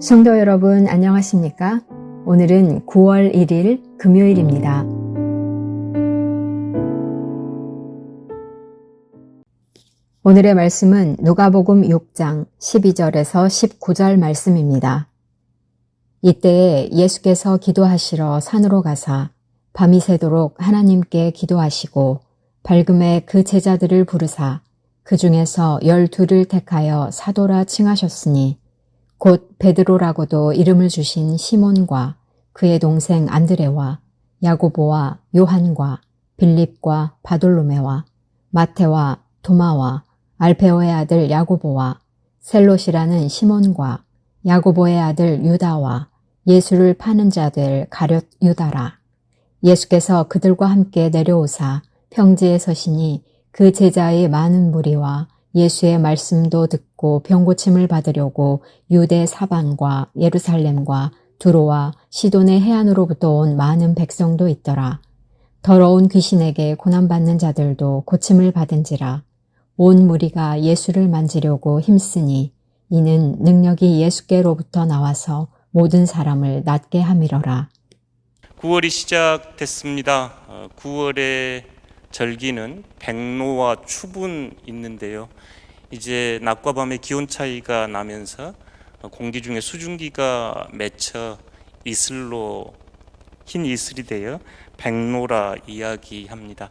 성도 여러분 안녕하십니까? 오늘은 9월 1일 금요일입니다. 오늘의 말씀은 누가복음 6장 12절에서 19절 말씀입니다. 이때에 예수께서 기도하시러 산으로 가사 밤이 새도록 하나님께 기도하시고 밝음에 그 제자들을 부르사 그 중에서 12를 택하여 사도라 칭하셨으니 곧 베드로라고도 이름을 주신 시몬과 그의 동생 안드레와 야고보와 요한과 빌립과 바돌로메와 마태와 도마와 알페오의 아들 야고보와 셀롯이라는 시몬과 야고보의 아들 유다와 예수를 파는 자들 가룟 유다라. 예수께서 그들과 함께 내려오사 평지에 서시니 그 제자의 많은 무리와 예수의 말씀도 듣고 병고침을 받으려고 유대 사방과 예루살렘과 두로와 시돈의 해안으로부터 온 많은 백성도 있더라. 더러운 귀신에게 고난받는 자들도 고침을 받은지라. 온 무리가 예수를 만지려고 힘쓰니 이는 능력이 예수께로부터 나와서 모든 사람을 낫게 함이러라. 9월이 시작됐습니다. 9월의 절기는 백로와 추분 있는데요. 이제 낮과 밤의 기온 차이가 나면서 공기 중에 수증기가 맺혀 이슬로 흰 이슬이 되어 백로라 이야기합니다.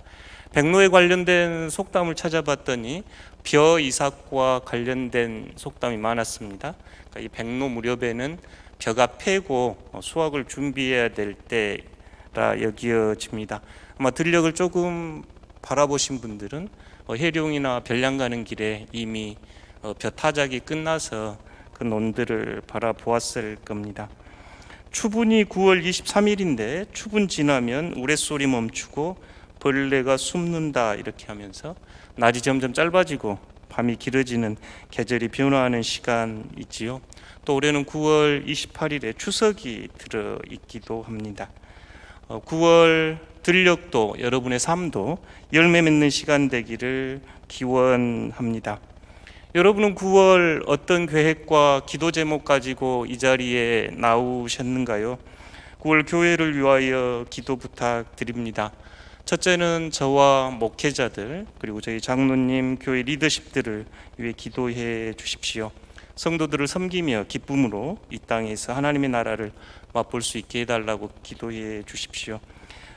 백로에 관련된 속담을 찾아봤더니 벼 이삭과 관련된 속담이 많았습니다. 그러니까 이 백로 무렵에는 벼가 패고 수확을 준비해야 될 때라 여겨집니다. 아마 들녘을 조금 바라보신 분들은 해룡이나 별량 가는 길에 이미 벼 타작이 끝나서 그 논들을 바라보았을 겁니다. 추분이 9월 23일인데 추분 지나면 우레소리 멈추고 벌레가 숨는다 이렇게 하면서 낮이 점점 짧아지고 밤이 길어지는 계절이 변화하는 시간이지요. 또 올해는 9월 28일에 추석이 들어있기도 합니다. 9월 들녘도 여러분의 삶도 열매 맺는 시간 되기를 기원합니다. 여러분은 9월 어떤 계획과 기도 제목 가지고 이 자리에 나오셨는가요? 9월 교회를 위하여 기도 부탁드립니다. 첫째는 저와 목회자들 그리고 저희 장로님 교회 리더십들을 위해 기도해 주십시오. 성도들을 섬기며 기쁨으로 이 땅에서 하나님의 나라를 맛볼 수 있게 해달라고 기도해 주십시오.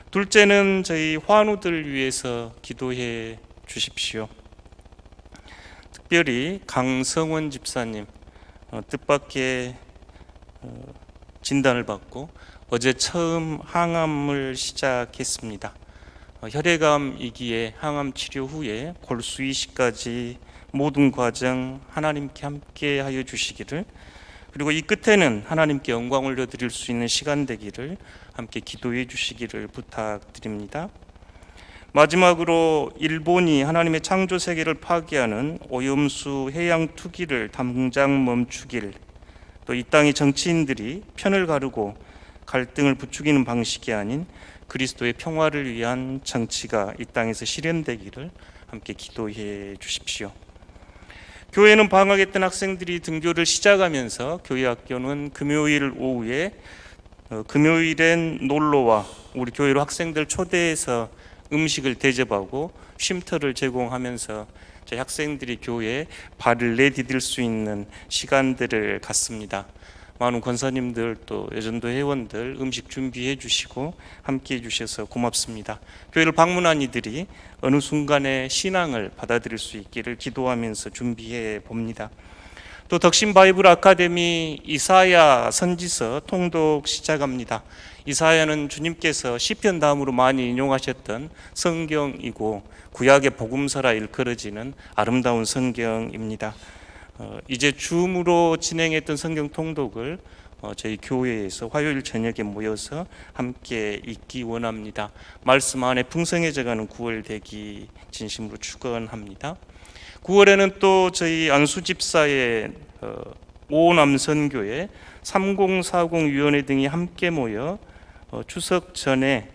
둘째는 저희 환우들 위해서 기도해 주십시오. 특별히 강성원 집사님 뜻밖의 진단을 받고 어제 처음 항암을 시작했습니다. 혈액암이기에 항암 치료 후에 골수 이식까지 모든 과정 하나님께 함께 하여 주시기를, 그리고 이 끝에는 하나님께 영광 올려드릴 수 있는 시간 되기를 함께 기도해 주시기를 부탁드립니다. 마지막으로 일본이 하나님의 창조 세계를 파괴하는 오염수 해양 투기를 당장 멈추길, 또 이 땅의 정치인들이 편을 가르고 갈등을 부추기는 방식이 아닌 그리스도의 평화를 위한 정치가 이 땅에서 실현되기를 함께 기도해 주십시오. 교회는 방학했던 학생들이 등교를 시작하면서 교회 학교는 금요일 오후에 금요일엔 놀러와 우리 교회로 학생들 초대해서 음식을 대접하고 쉼터를 제공하면서 저희 학생들이 교회에 발을 내디딜 수 있는 시간들을 갖습니다. 많은 권사님들 또 여전도 회원들 음식 준비해 주시고 함께 해 주셔서 고맙습니다. 교회를 방문한 이들이 어느 순간에 신앙을 받아들일 수 있기를 기도하면서 준비해 봅니다. 또 덕신 바이블 아카데미 이사야 선지서 통독 시작합니다. 이사야는 주님께서 시편 다음으로 많이 인용하셨던 성경이고 구약의 복음서라 일컬어지는 아름다운 성경입니다. 이제 줌으로 진행했던 성경 통독을 저희 교회에서 화요일 저녁에 모여서 함께 읽기 원합니다. 말씀 안에 풍성해져가는 9월 되기 진심으로 축원합니다. 9월에는 또 저희 안수집사의 오남선교회 3040위원회 등이 함께 모여 추석 전에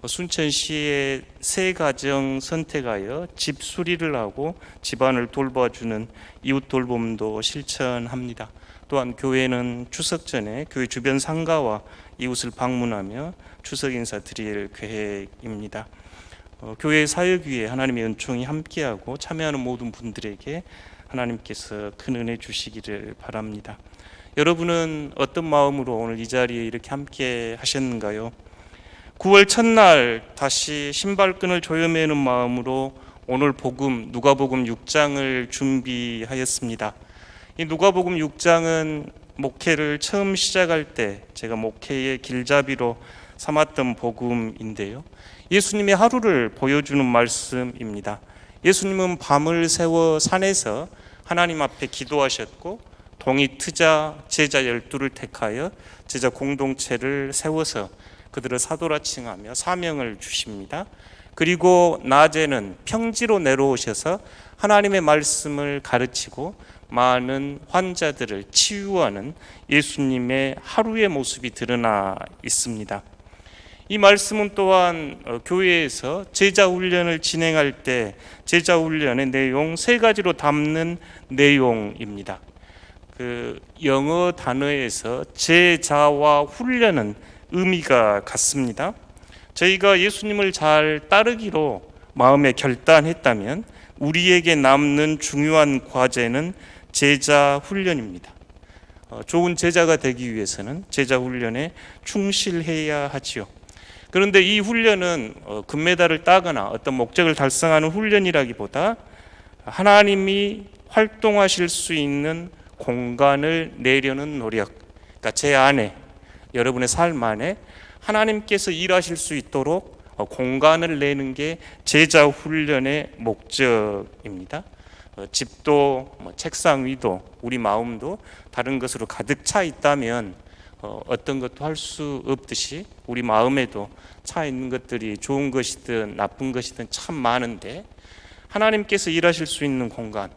순천시의 세 가정 선택하여 집 수리를 하고 집안을 돌봐주는 이웃 돌봄도 실천합니다. 또한 교회는 추석 전에 교회 주변 상가와 이웃을 방문하며 추석 인사 드릴 계획입니다. 교회 사역 위에 하나님의 은총이 함께하고 참여하는 모든 분들에게 하나님께서 큰 은혜 주시기를 바랍니다. 여러분은 어떤 마음으로 오늘 이 자리에 이렇게 함께 하셨는가요? 9월 첫날 다시 신발끈을 조여매는 마음으로 오늘 복음 누가복음 6장을 준비하였습니다. 이 누가복음 6장은 목회를 처음 시작할 때 제가 목회의 길잡이로 삼았던 복음인데요. 예수님의 하루를 보여주는 말씀입니다. 예수님은 밤을 새워 산에서 하나님 앞에 기도하셨고 동이 트자 제자 12를 택하여 제자 공동체를 세워서 그들을 사도라 칭하며 사명을 주십니다. 그리고 낮에는 평지로 내려오셔서 하나님의 말씀을 가르치고 많은 환자들을 치유하는 예수님의 하루의 모습이 드러나 있습니다. 이 말씀은 또한 교회에서 제자 훈련을 진행할 때 제자 훈련의 내용 세 가지로 담는 내용입니다. 그 영어 단어에서 제자와 훈련은 의미가 같습니다. 저희가 예수님을 잘 따르기로 마음에 결단했다면 우리에게 남는 중요한 과제는 제자 훈련입니다. 좋은 제자가 되기 위해서는 제자 훈련에 충실해야 하지요. 그런데 이 훈련은 금메달을 따거나 어떤 목적을 달성하는 훈련이라기보다 하나님이 활동하실 수 있는 공간을 내려는 노력, 그러니까 제 안에, 여러분의 삶 안에 하나님께서 일하실 수 있도록 공간을 내는 게 제자 훈련의 목적입니다. 집도 책상 위도 우리 마음도 다른 것으로 가득 차 있다면 어떤 것도 할 수 없듯이 우리 마음에도 차 있는 것들이 좋은 것이든 나쁜 것이든 참 많은데 하나님께서 일하실 수 있는 공간,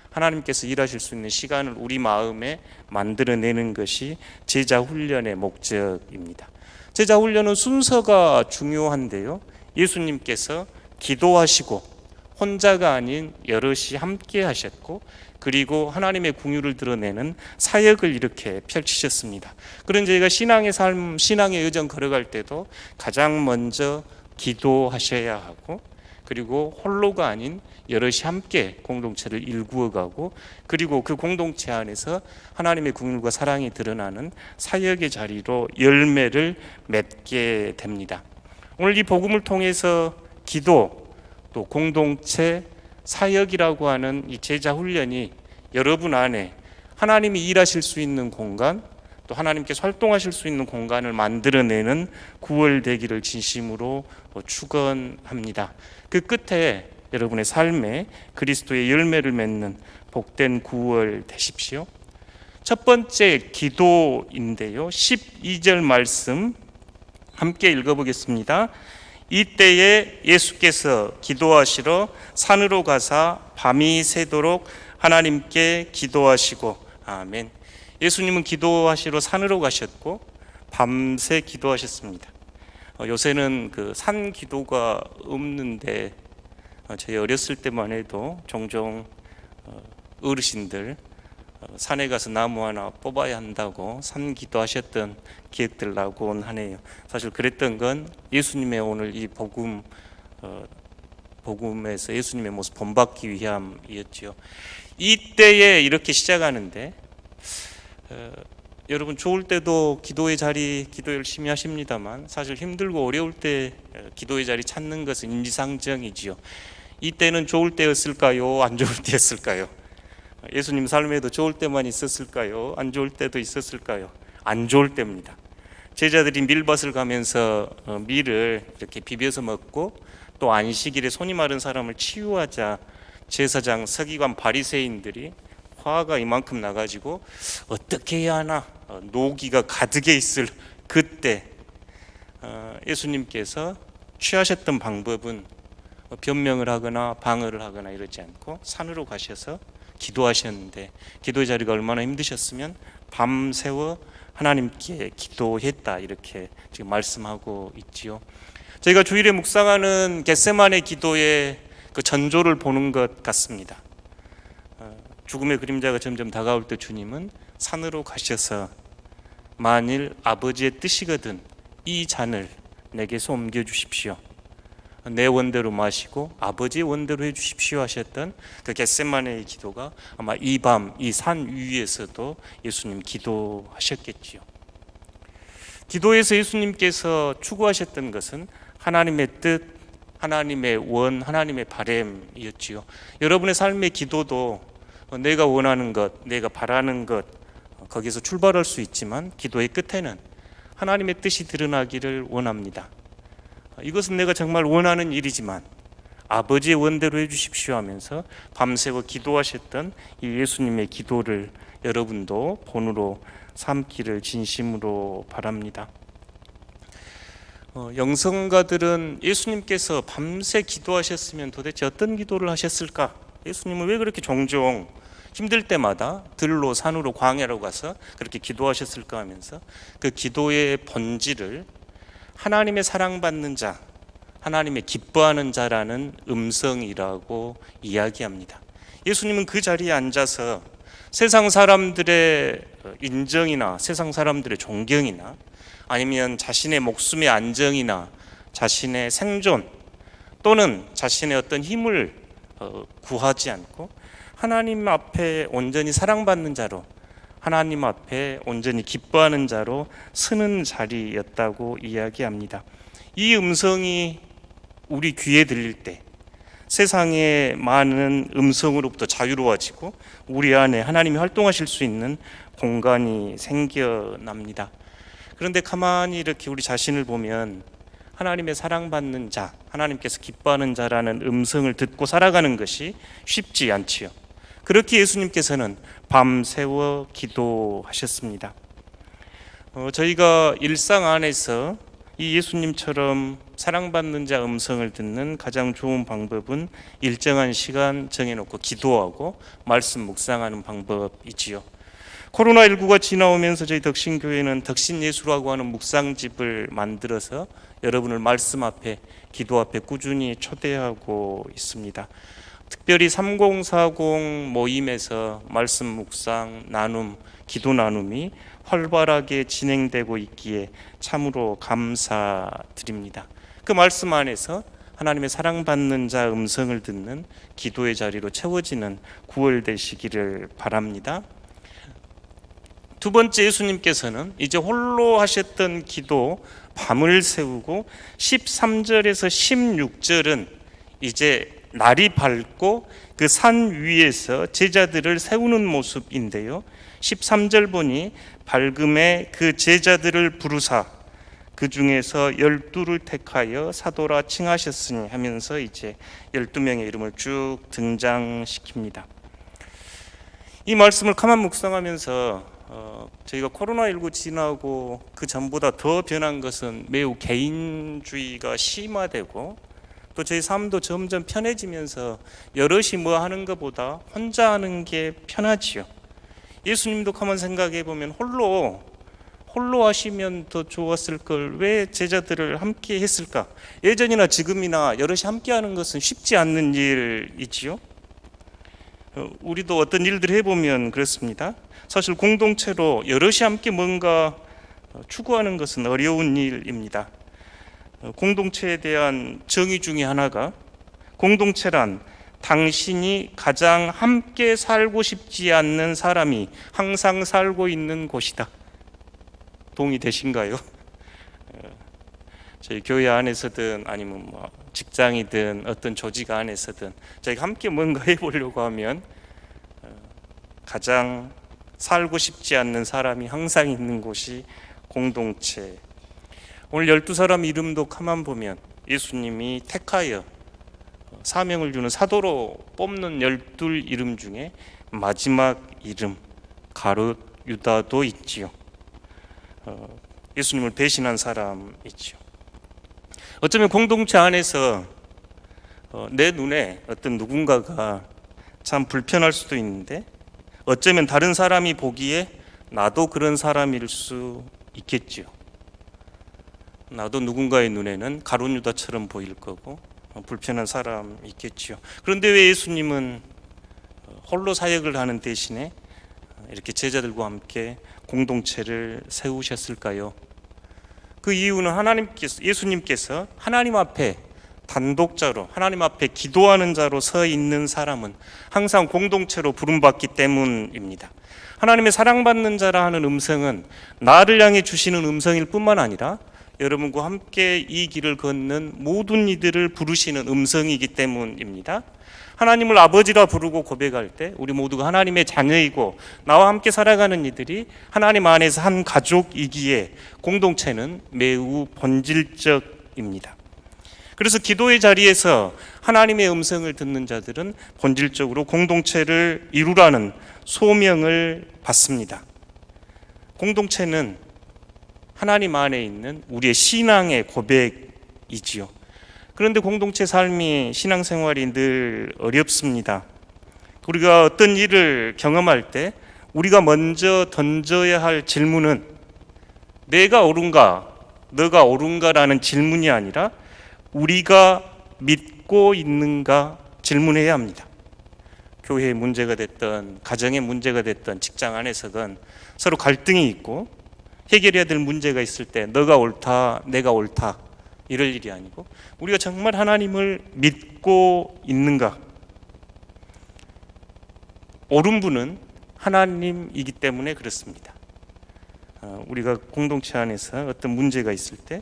하나님께서 일하실 수 있는 시간을 우리 마음에 만들어내는 것이 제자 훈련의 목적입니다. 제자 훈련은 순서가 중요한데요. 예수님께서 기도하시고 혼자가 아닌 여럿이 함께 하셨고 그리고 하나님의 긍휼을 드러내는 사역을 이렇게 펼치셨습니다. 그런 저희가 신앙의 삶, 신앙의 여정 걸어갈 때도 가장 먼저 기도하셔야 하고 그리고 홀로가 아닌 여럿이 함께 공동체를 일구어가고 그리고 그 공동체 안에서 하나님의 긍휼과 사랑이 드러나는 사역의 자리로 열매를 맺게 됩니다. 오늘 이 복음을 통해서 기도 또 공동체 사역이라고 하는 이 제자 훈련이 여러분 안에 하나님이 일하실 수 있는 공간 또 하나님께서 활동하실 수 있는 공간을 만들어내는 9월 되기를 진심으로 축원합니다. 그 끝에 여러분의 삶에 그리스도의 열매를 맺는 복된 9월 되십시오. 첫 번째 기도인데요. 12절 말씀 함께 읽어보겠습니다. 이때에 예수께서 기도하시러 산으로 가사 밤이 새도록 하나님께 기도하시고 아멘. 예수님은 기도하시러 산으로 가셨고 밤새 기도하셨습니다. 요새는 그 산 기도가 없는데 저희 어렸을 때만 해도 종종 어르신들 산에 가서 나무 하나 뽑아야 한다고 산 기도하셨던 기억들 나곤 하네요. 사실 그랬던 건 예수님의 오늘 이 복음에서 예수님의 모습 본받기 위함이었지요. 이때에 이렇게 시작하는데 여러분 좋을 때도 기도의 자리 기도 열심히 하십니다만 사실 힘들고 어려울 때 기도의 자리 찾는 것은 인지상정이지요. 이때는 좋을 때였을까요? 안 좋을 때였을까요? 예수님 삶에도 좋을 때만 있었을까요? 안 좋을 때도 있었을까요? 안 좋을 때입니다. 제자들이 밀밭을 가면서 밀을 이렇게 비벼서 먹고 또 안식일에 손이 마른 사람을 치유하자 제사장, 서기관, 바리새인들이 화가 이만큼 나가지고 어떻게 해야 하나 노기가 가득해 있을 그때 예수님께서 취하셨던 방법은 변명을 하거나 방어를 하거나 이러지 않고 산으로 가셔서 기도하셨는데 기도의 자리가 얼마나 힘드셨으면 밤새워 하나님께 기도했다 이렇게 지금 말씀하고 있지요. 저희가 주일에 묵상하는 겟세마네 기도의 그 전조를 보는 것 같습니다. 죽음의 그림자가 점점 다가올 때 주님은 산으로 가셔서 만일 아버지의 뜻이거든 이 잔을 내게서 옮겨주십시오. 내 원대로 마시고 아버지의 원대로 해주십시오 하셨던 그 겟세마네의 기도가 아마 이 밤 이 산 위에서도 예수님 기도하셨겠지요. 기도에서 예수님께서 추구하셨던 것은 하나님의 뜻, 하나님의 원, 하나님의 바램이었지요. 여러분의 삶의 기도도 내가 원하는 것, 내가 바라는 것 거기서 출발할 수 있지만 기도의 끝에는 하나님의 뜻이 드러나기를 원합니다. 이것은 내가 정말 원하는 일이지만 아버지의 원대로 해주십시오 하면서 밤새워 기도하셨던 이 예수님의 기도를 여러분도 본으로 삼기를 진심으로 바랍니다. 영성가들은 예수님께서 밤새 기도하셨으면 도대체 어떤 기도를 하셨을까? 예수님은 왜 그렇게 종종 힘들 때마다 들로 산으로 광야로 가서 그렇게 기도하셨을까 하면서 그 기도의 본질을 하나님의 사랑받는 자, 하나님의 기뻐하는 자라는 음성이라고 이야기합니다. 예수님은 그 자리에 앉아서 세상 사람들의 인정이나 세상 사람들의 존경이나 아니면 자신의 목숨의 안정이나 자신의 생존 또는 자신의 어떤 힘을 구하지 않고 하나님 앞에 온전히 사랑받는 자로, 하나님 앞에 온전히 기뻐하는 자로 서는 자리였다고 이야기합니다. 이 음성이 우리 귀에 들릴 때 세상의 많은 음성으로부터 자유로워지고 우리 안에 하나님이 활동하실 수 있는 공간이 생겨납니다. 그런데 가만히 이렇게 우리 자신을 보면 하나님의 사랑받는 자, 하나님께서 기뻐하는 자라는 음성을 듣고 살아가는 것이 쉽지 않지요. 그렇게 예수님께서는 밤새워 기도하셨습니다. 저희가 일상 안에서 이 예수님처럼 사랑받는 자 음성을 듣는 가장 좋은 방법은 일정한 시간 정해놓고 기도하고 말씀 묵상하는 방법이지요. 코로나19가 지나오면서 저희 덕신교회는 덕신예수라고 하는 묵상집을 만들어서 여러분을 말씀 앞에, 기도 앞에 꾸준히 초대하고 있습니다. 특별히 3040 모임에서 말씀 묵상, 나눔, 기도 나눔이 활발하게 진행되고 있기에 참으로 감사드립니다. 그 말씀 안에서 하나님의 사랑받는 자 음성을 듣는 기도의 자리로 채워지는 9월 되시기를 바랍니다. 두 번째, 예수님께서는 이제 홀로 하셨던 기도 밤을 새우고 13절에서 16절은 이제 날이 밝고 그 산 위에서 제자들을 세우는 모습인데요. 13절 보니 밝음에 그 제자들을 부르사 그 중에서 12를 택하여 사도라 칭하셨으니 하면서 이제 12명의 이름을 쭉 등장시킵니다. 이 말씀을 가만 묵상하면서 저희가 코로나19 지나고 그 전보다 더 변한 것은 매우 개인주의가 심화되고 또 저희 삶도 점점 편해지면서 여럿이 뭐 하는 것보다 혼자 하는 게 편하지요. 예수님도 가만 생각해 보면 홀로 하시면 더 좋았을 걸 왜 제자들을 함께 했을까? 예전이나 지금이나 여럿이 함께 하는 것은 쉽지 않는 일이지요. 우리도 어떤 일들을 해보면 그렇습니다. 사실 공동체로 여럿이 함께 뭔가 추구하는 것은 어려운 일입니다. 공동체에 대한 정의 중에 하나가 공동체란 당신이 가장 함께 살고 싶지 않는 사람이 항상 살고 있는 곳이다. 동의되신가요? 저희 교회 안에서든 아니면 뭐 직장이든 어떤 조직 안에서든 저희가 함께 뭔가 해보려고 하면 가장 살고 싶지 않는 사람이 항상 있는 곳이 공동체. 오늘 12사람 이름도 가만 보면 예수님이 택하여 사명을 주는 사도로 뽑는 12 이름 중에 마지막 이름 가룟 유다도 있지요. 예수님을 배신한 사람이지요. 어쩌면 공동체 안에서 내 눈에 어떤 누군가가 참 불편할 수도 있는데 어쩌면 다른 사람이 보기에 나도 그런 사람일 수 있겠지요. 나도 누군가의 눈에는 가룟 유다처럼 보일 거고 불편한 사람 있겠지요. 그런데 왜 예수님은 홀로 사역을 하는 대신에 이렇게 제자들과 함께 공동체를 세우셨을까요? 그 이유는 예수님께서 하나님 앞에 단독자로, 하나님 앞에 기도하는 자로 서 있는 사람은 항상 공동체로 부름받기 때문입니다. 하나님의 사랑받는 자라 하는 음성은 나를 향해 주시는 음성일 뿐만 아니라 여러분과 함께 이 길을 걷는 모든 이들을 부르시는 음성이기 때문입니다. 하나님을 아버지라 부르고 고백할 때 우리 모두가 하나님의 자녀이고 나와 함께 살아가는 이들이 하나님 안에서 한 가족이기에 공동체는 매우 본질적입니다. 그래서 기도의 자리에서 하나님의 음성을 듣는 자들은 본질적으로 공동체를 이루라는 소명을 받습니다. 공동체는 하나님 안에 있는 우리의 신앙의 고백이지요. 그런데 공동체 삶이, 신앙생활이 늘 어렵습니다. 우리가 어떤 일을 경험할 때 우리가 먼저 던져야 할 질문은 내가 옳은가, 너가 옳은가라는 질문이 아니라 우리가 믿고 있는가 질문해야 합니다. 교회의 문제가 됐던, 가정의 문제가 됐던, 직장 안에서건 서로 갈등이 있고 해결해야 될 문제가 있을 때 너가 옳다, 내가 옳다 이럴 일이 아니고 우리가 정말 하나님을 믿고 있는가. 옳은 분은 하나님이기 때문에 그렇습니다. 우리가 공동체 안에서 어떤 문제가 있을 때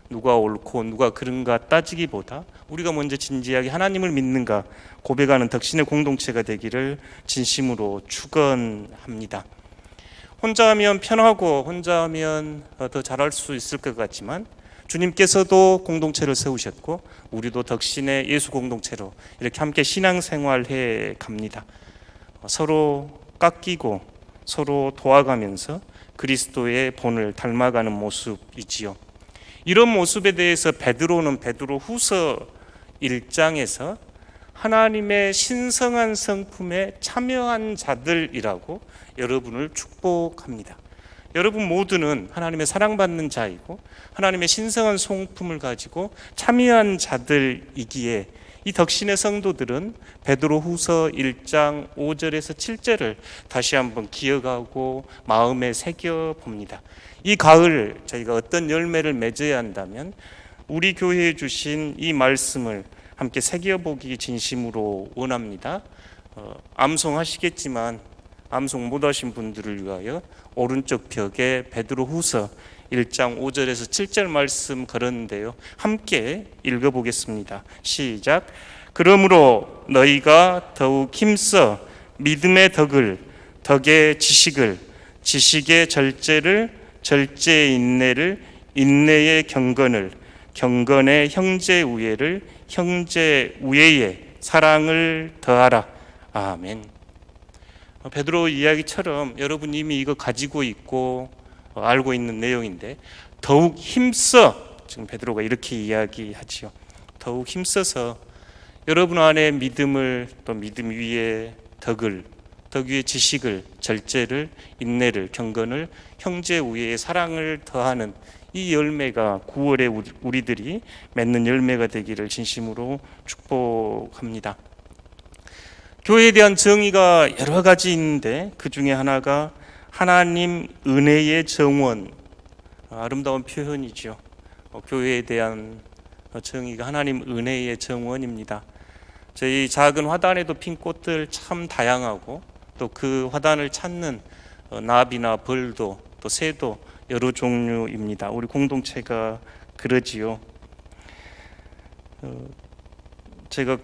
누가 옳고 누가 그른가 따지기보다 우리가 먼저 진지하게 하나님을 믿는가 고백하는 덕신의 공동체가 되기를 진심으로 축원합니다. 혼자 하면 편하고 혼자 하면 더 잘할 수 있을 것 같지만 주님께서도 공동체를 세우셨고 우리도 덕신의 예수 공동체로 이렇게 함께 신앙생활해 갑니다. 서로 깎이고 서로 도와가면서 그리스도의 본을 닮아가는 모습이지요. 이런 모습에 대해서 베드로는 베드로후서 1장에서 하나님의 신성한 성품에 참여한 자들이라고 여러분을 축복합니다. 여러분 모두는 하나님의 사랑받는 자이고 하나님의 신성한 성품을 가지고 참여한 자들이기에 이 덕신의 성도들은 베드로후서 1장 5절에서 7절을 다시 한번 기억하고 마음에 새겨봅니다. 이 가을 저희가 어떤 열매를 맺어야 한다면 우리 교회에 주신 이 말씀을 함께 새겨보기 진심으로 원합니다. 암송하시겠지만 암송 못하신 분들을 위하여 오른쪽 벽에 베드로후서 1장 5절에서 7절 말씀 걸었는데요. 함께 읽어보겠습니다. 시작. 그러므로 너희가 더욱 힘써 믿음의 덕을, 덕의 지식을, 지식의 절제를, 절제의 인내를, 인내의 경건을, 경건의 형제 우애를, 형제 우애에 사랑을 더하라. 아멘. 베드로 이야기처럼 여러분 이미 이거 가지고 있고 알고 있는 내용인데 더욱 힘써, 지금 베드로가 이렇게 이야기하지요. 더욱 힘써서 여러분 안에 믿음을, 또 믿음 위에 덕을, 덕 위에 지식을, 절제를, 인내를, 경건을, 형제 우애의 사랑을 더하는 이 열매가 9월에 우리들이 맺는 열매가 되기를 진심으로 축복합니다. 교회에 대한 정의가 여러 가지 있는데 그 중에 하나가 하나님 은혜의 정원, 아름다운 표현이죠. 교회에 대한 정의가 하나님 은혜의 정원입니다. 저희 작은 화단에도 핀 꽃들 참 다양하고 또 그 화단을 찾는 나비나 벌도 또 새도 여러 종류입니다. 우리 공동체가 그러지요. 제가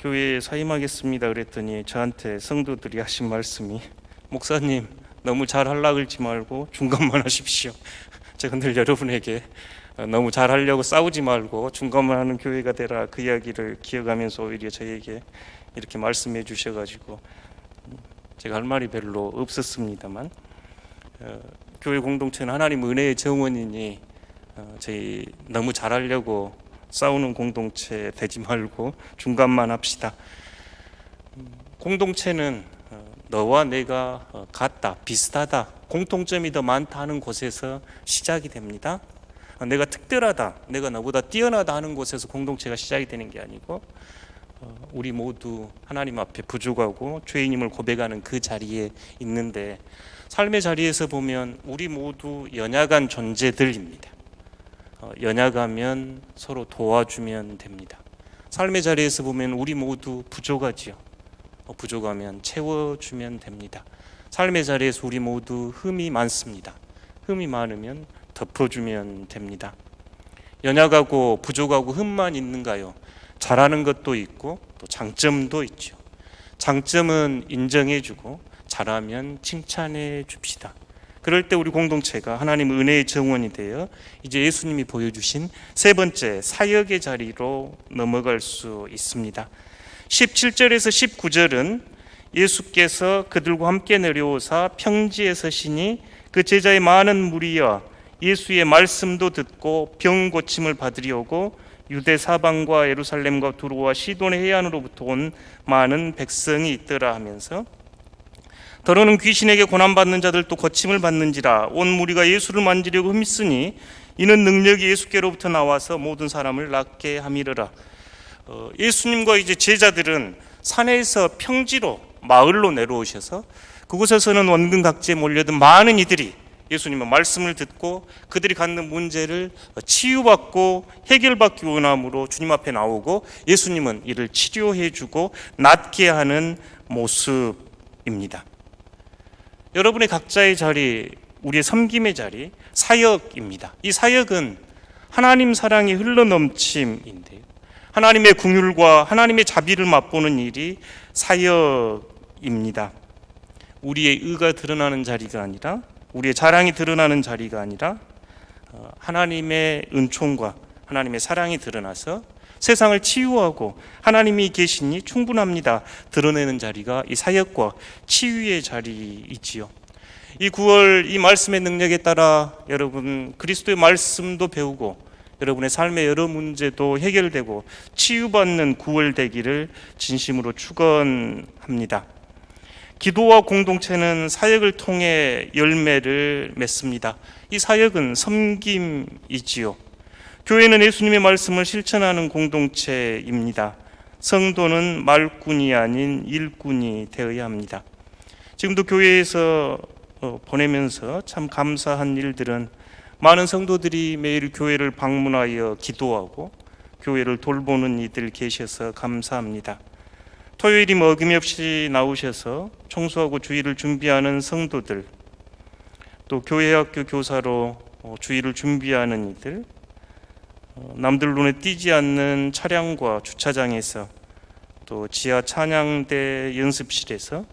교회에 사임하겠습니다 그랬더니 저한테 성도들이 하신 말씀이 목사님 너무 잘하려고 그러지 말고 중간만 하십시오. 제가 늘 여러분에게 너무 잘하려고 싸우지 말고 중간만 하는 교회가 되라 그 이야기를 기억하면서 오히려 저에게 이렇게 말씀해 주셔가지고 제가 할 말이 별로 없었습니다만 교회 공동체는 하나님 은혜의 정원이니 저희 너무 잘하려고 싸우는 공동체 되지 말고 중간만 합시다. 공동체는 너와 내가 같다, 비슷하다, 공통점이 더 많다 하는 곳에서 시작이 됩니다. 내가 특별하다, 내가 너보다 뛰어나다 하는 곳에서 공동체가 시작이 되는 게 아니고 우리 모두 하나님 앞에 부족하고 죄인임을 고백하는 그 자리에 있는데, 삶의 자리에서 보면 우리 모두 연약한 존재들입니다. 연약하면 서로 도와주면 됩니다. 삶의 자리에서 보면 우리 모두 부족하지요. 부족하면 채워주면 됩니다. 삶의 자리에서 우리 모두 흠이 많습니다. 흠이 많으면 덮어주면 됩니다. 연약하고 부족하고 흠만 있는가요? 잘하는 것도 있고 또 장점도 있죠. 장점은 인정해주고 잘하면 칭찬해 줍시다. 그럴 때 우리 공동체가 하나님 은혜의 정원이 되어 이제 예수님이 보여주신 세 번째 사역의 자리로 넘어갈 수 있습니다. 17절에서 19절은 예수께서 그들과 함께 내려오사 평지에 서시니 그 제자의 많은 무리와 예수의 말씀도 듣고 병 고침을 받으려 오고 유대 사방과 예루살렘과 두로와 시돈의 해안으로부터 온 많은 백성이 있더라 하면서, 더러는 귀신에게 고난받는 자들도 고침을 받는지라 온 무리가 예수를 만지려고 흠쓰니 이는 능력이 예수께로부터 나와서 모든 사람을 낫게 함이르라. 예수님과 이제 제자들은 산에서 평지로 마을로 내려오셔서 그곳에서는 원근각지에 몰려든 많은 이들이 예수님의 말씀을 듣고 그들이 갖는 문제를 치유받고 해결받기 원함으로 주님 앞에 나오고 예수님은 이를 치료해주고 낫게 하는 모습입니다. 여러분의 각자의 자리, 우리의 섬김의 자리, 사역입니다. 이 사역은 하나님 사랑의 흘러넘침인데요, 하나님의 긍휼과 하나님의 자비를 맛보는 일이 사역입니다. 우리의 의가 드러나는 자리가 아니라, 우리의 자랑이 드러나는 자리가 아니라 하나님의 은총과 하나님의 사랑이 드러나서 세상을 치유하고 하나님이 계시니 충분합니다 드러내는 자리가 이 사역과 치유의 자리이지요. 이 9월 이 말씀의 능력에 따라 여러분 그리스도의 말씀도 배우고 여러분의 삶의 여러 문제도 해결되고 치유받는 9월 되기를 진심으로 축원합니다. 기도와 공동체는 사역을 통해 열매를 맺습니다. 이 사역은 섬김이지요. 교회는 예수님의 말씀을 실천하는 공동체입니다. 성도는 말꾼이 아닌 일꾼이 되어야 합니다. 지금도 교회에서 보내면서 참 감사한 일들은 많은 성도들이 매일 교회를 방문하여 기도하고 교회를 돌보는 이들 계셔서 감사합니다. 토요일이 어김없이 나오셔서 청소하고 주일을 준비하는 성도들, 또 교회학교 교사로 주일을 준비하는 이들, 남들 눈에 띄지 않는 차량과 주차장에서 또 지하 찬양대 연습실에서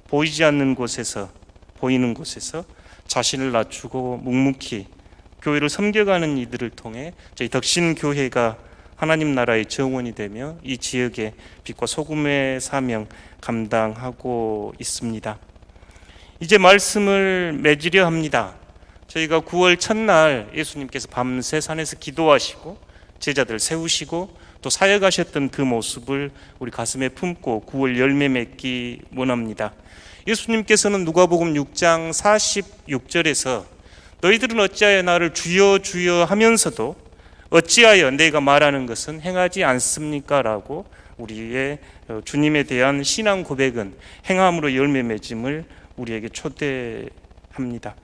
보이지 않는 곳에서 보이는 곳에서 자신을 낮추고 묵묵히 교회를 섬겨가는 이들을 통해 저희 덕신교회가 하나님 나라의 정원이 되며 이 지역의 빛과 소금의 사명 감당하고 있습니다. 이제 말씀을 맺으려 합니다. 저희가 9월 첫날 예수님께서 밤새 산에서 기도하시고 제자들 세우시고 또 사역하셨던 그 모습을 우리 가슴에 품고 9월 열매 맺기 원합니다. 예수님께서는 누가복음 6장 46절에서 너희들은 어찌하여 나를 주여 주여 하면서도 어찌하여 내가 말하는 것은 행하지 않습니까? 라고 우리의 주님에 대한 신앙 고백은 행함으로 열매 맺음을 우리에게 초대합니다.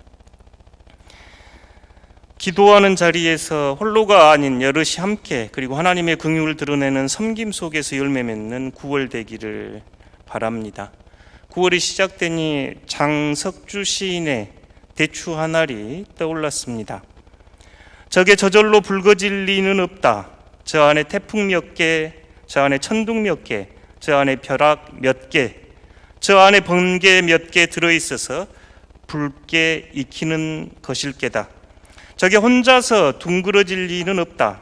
기도하는 자리에서 홀로가 아닌 여럿이 함께 그리고 하나님의 긍휼을 드러내는 섬김 속에서 열매 맺는 9월 되기를 바랍니다. 9월이 시작되니 장석주 시인의 대추 한 알이 떠올랐습니다. 적에 저절로 붉어질 리는 없다. 저 안에 태풍 몇 개, 저 안에 천둥 몇 개, 저 안에 벼락 몇 개, 저 안에 번개 몇 개 들어있어서 붉게 익히는 것일 게다. 저게 혼자서 둥그러질 리는 없다.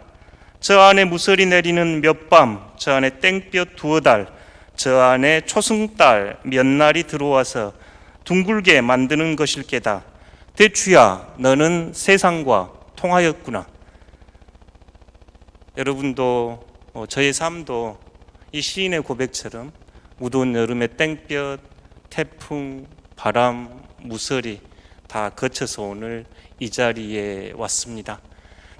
저 안에 무서리 내리는 몇 밤, 저 안에 땡볕 두어 달, 저 안에 초승달 몇 날이 들어와서 둥글게 만드는 것일 게다. 대추야, 너는 세상과 통하였구나. 여러분도 저의 삶도 이 시인의 고백처럼 무더운 여름의 땡볕, 태풍, 바람, 무서리 다 거쳐서 오늘 이 자리에 왔습니다.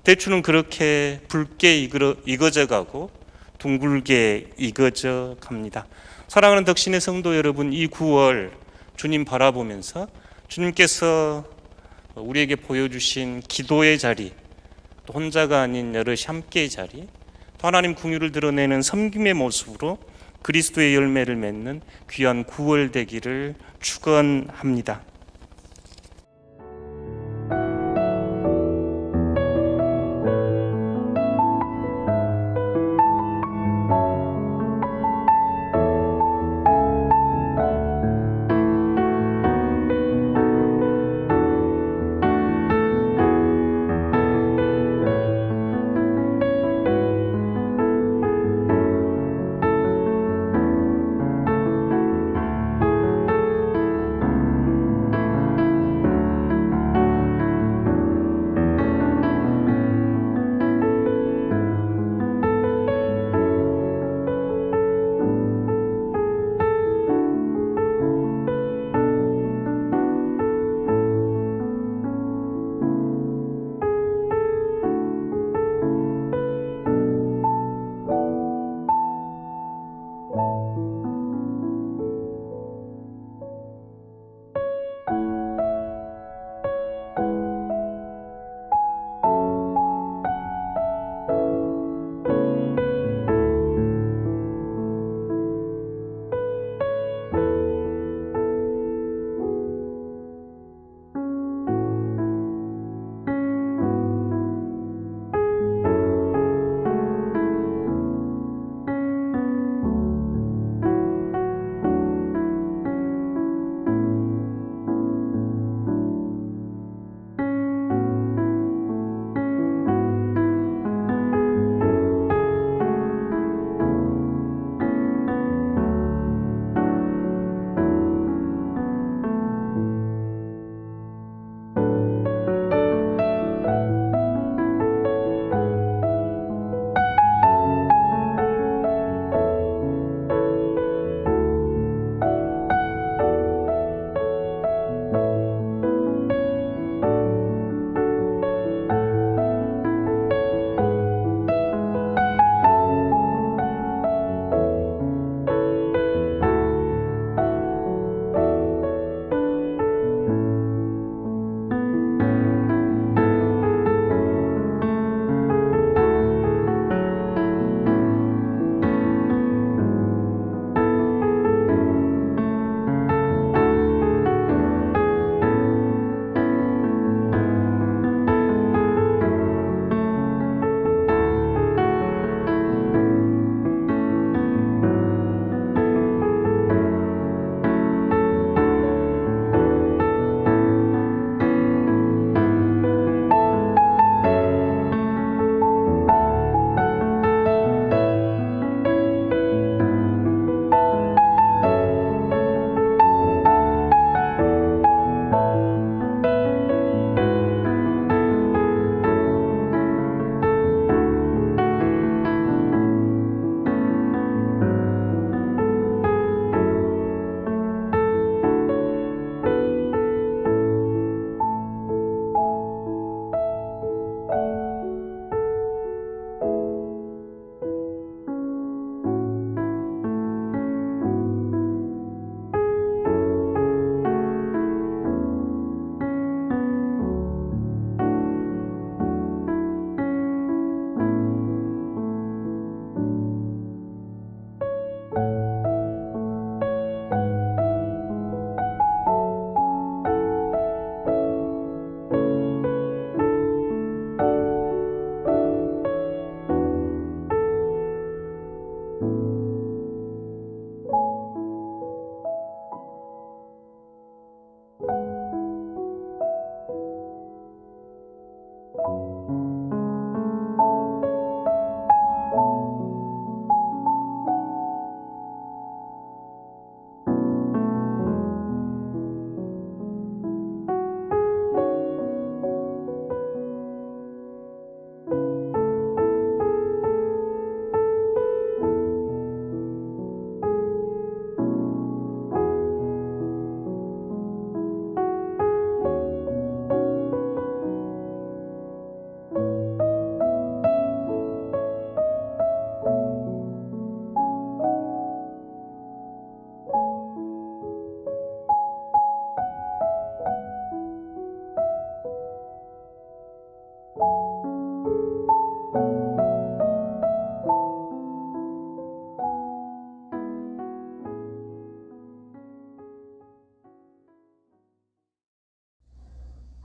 대추는 그렇게 붉게 익어져 가고 둥글게 익어져 갑니다. 사랑하는 덕신의 성도 여러분, 이 9월 주님 바라보면서 주님께서 우리에게 보여주신 기도의 자리, 또 혼자가 아닌 여럿이 함께의 자리, 또 하나님 긍휼을 드러내는 섬김의 모습으로 그리스도의 열매를 맺는 귀한 9월 되기를 축원합니다.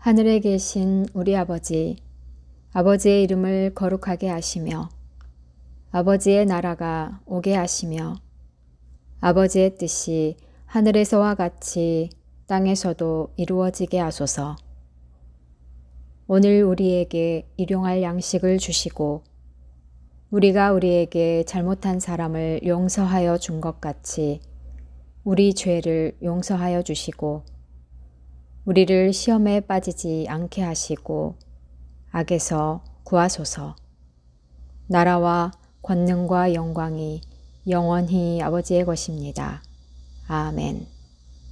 하늘에 계신 우리 아버지, 아버지의 이름을 거룩하게 하시며 아버지의 나라가 오게 하시며 아버지의 뜻이 하늘에서와 같이 땅에서도 이루어지게 하소서. 오늘 우리에게 일용할 양식을 주시고 우리가 우리에게 잘못한 사람을 용서하여 준 것 같이 우리 죄를 용서하여 주시고 우리를 시험에 빠지지 않게 하시고 악에서 구하소서. 나라와 권능과 영광이 영원히 아버지의 것입니다. 아멘.